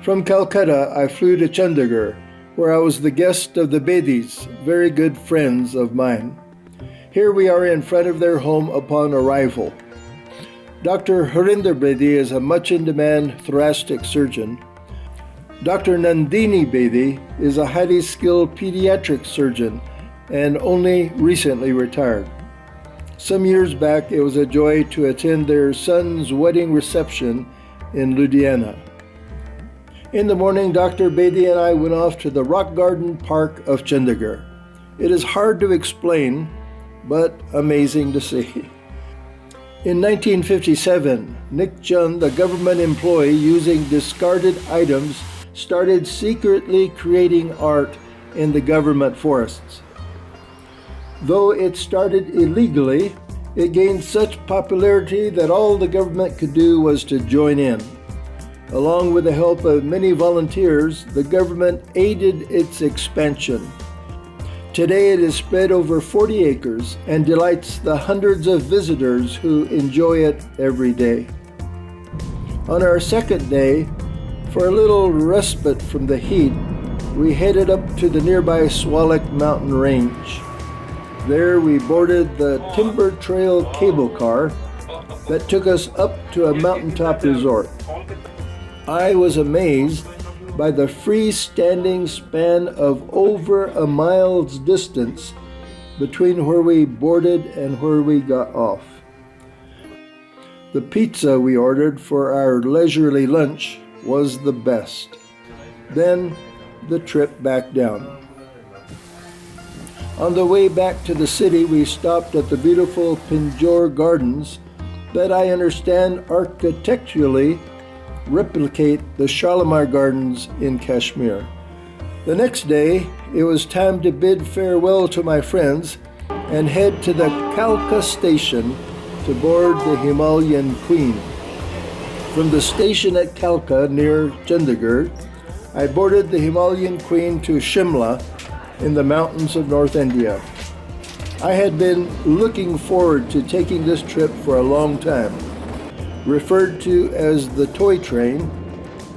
From Calcutta, I flew to Chandigarh, where I was the guest of the Bedis, very good friends of mine. Here we are in front of their home upon arrival. Dr. Harinder Bedi is a much-in-demand thoracic surgeon. Dr. Nandini Bedi is a highly skilled pediatric surgeon and only recently retired. Some years back, it was a joy to attend their son's wedding reception in Ludhiana. In the morning, Dr. Bedi and I went off to the Rock Garden Park of Chandigarh. It is hard to explain, but amazing to see. In 1957, Nick Chund, a government employee using discarded items, started secretly creating art in the government forests. Though it started illegally, it gained such popularity that all the government could do was to join in. Along with the help of many volunteers, the government aided its expansion. Today it is spread over 40 acres and delights the hundreds of visitors who enjoy it every day. On our second day, for a little respite from the heat, we headed up to the nearby Swalek mountain range. There we boarded the Timber Trail cable car that took us up to a mountaintop resort. I was amazed by the freestanding span of over a mile's distance between where we boarded and where we got off. The pizza we ordered for our leisurely lunch was the best. Then the trip back down. On the way back to the city, we stopped at the beautiful Pinjore Gardens that I understand architecturally replicate the Shalimar Gardens in Kashmir. The next day, it was time to bid farewell to my friends and head to the Kalka station to board the Himalayan Queen. From the station at Kalka near Chandigarh, I boarded the Himalayan Queen to Shimla in the mountains of North India. I had been looking forward to taking this trip for a long time. Referred to as the toy train,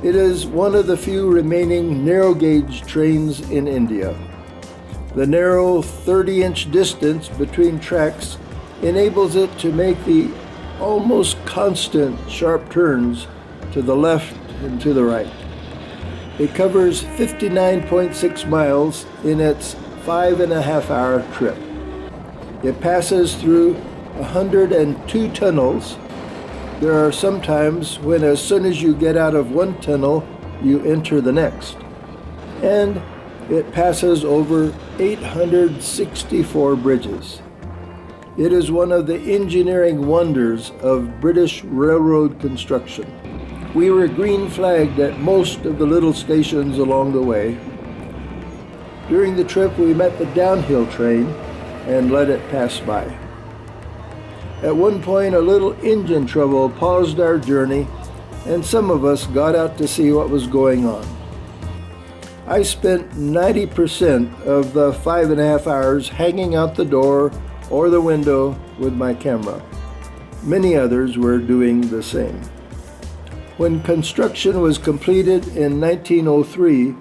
it is one of the few remaining narrow-gauge trains in India. The narrow 30-inch distance between tracks enables it to make the almost constant sharp turns to the left and to the right. It covers 59.6 miles in its 5.5-hour trip. It passes through 102 tunnels. There are some times when as soon as you get out of one tunnel, you enter the next. And it passes over 864 bridges. It is one of the engineering wonders of British railroad construction. We were green flagged at most of the little stations along the way. During the trip, we met the downhill train and let it pass by. At one point, a little engine trouble paused our journey, and some of us got out to see what was going on. I spent 90% of the 5.5 hours hanging out the door or the window with my camera. Many others were doing the same. When construction was completed in 1903,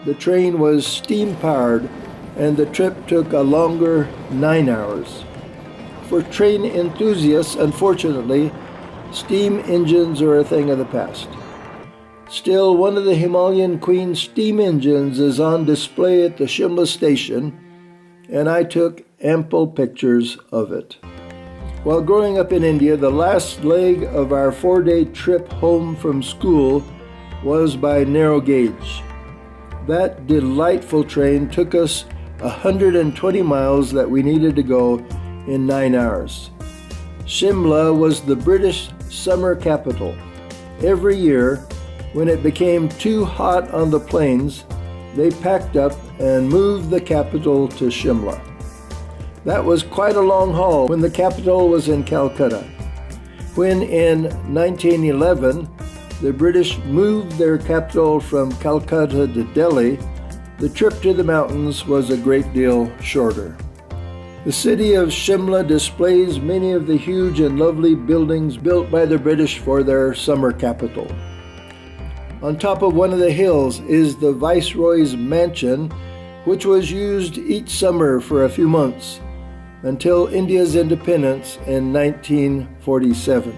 the train was steam-powered and the trip took a longer 9 hours. For train enthusiasts, unfortunately, steam engines are a thing of the past. Still, one of the Himalayan Queen steam engines is on display at the Shimla station, and I took ample pictures of it. While growing up in India, the last leg of our 4-day trip home from school was by narrow gauge. That delightful train took us 120 miles that we needed to go in 9 hours. Shimla was the British summer capital. Every year, when it became too hot on the plains, they packed up and moved the capital to Shimla. That was quite a long haul when the capital was in Calcutta. When in 1911, the British moved their capital from Calcutta to Delhi, the trip to the mountains was a great deal shorter. The city of Shimla displays many of the huge and lovely buildings built by the British for their summer capital. On top of one of the hills is the Viceroy's Mansion, which was used each summer for a few months until India's independence in 1947.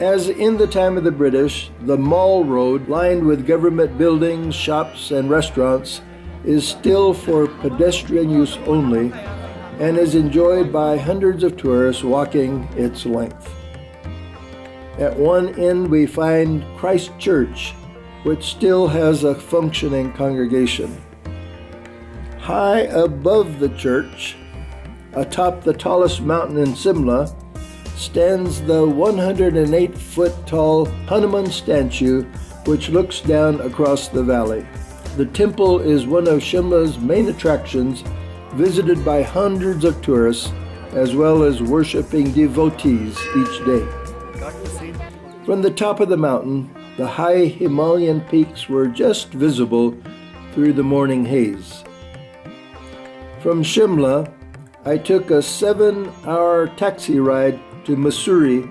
As in the time of the British, the Mall Road, lined with government buildings, shops, and restaurants, is still for pedestrian use only and is enjoyed by hundreds of tourists walking its length. At one end we find Christ Church, which still has a functioning congregation. High above the church, atop the tallest mountain in Simla, stands the 108-foot-tall Hanuman statue, which looks down across the valley. The temple is one of Shimla's main attractions, visited by hundreds of tourists, as well as worshiping devotees each day. From the top of the mountain, the high Himalayan peaks were just visible through the morning haze. From Shimla, I took a 7-hour taxi ride to Mussoorie,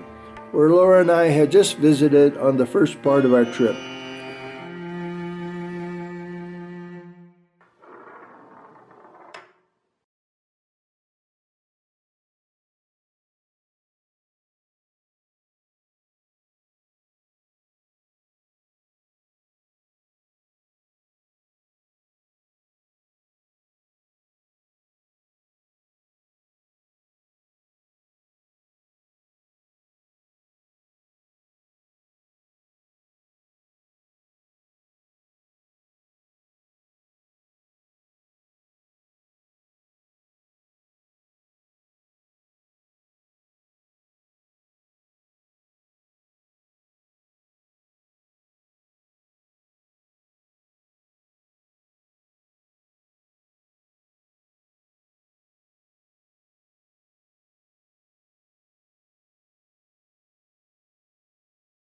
where Laura and I had just visited on the first part of our trip.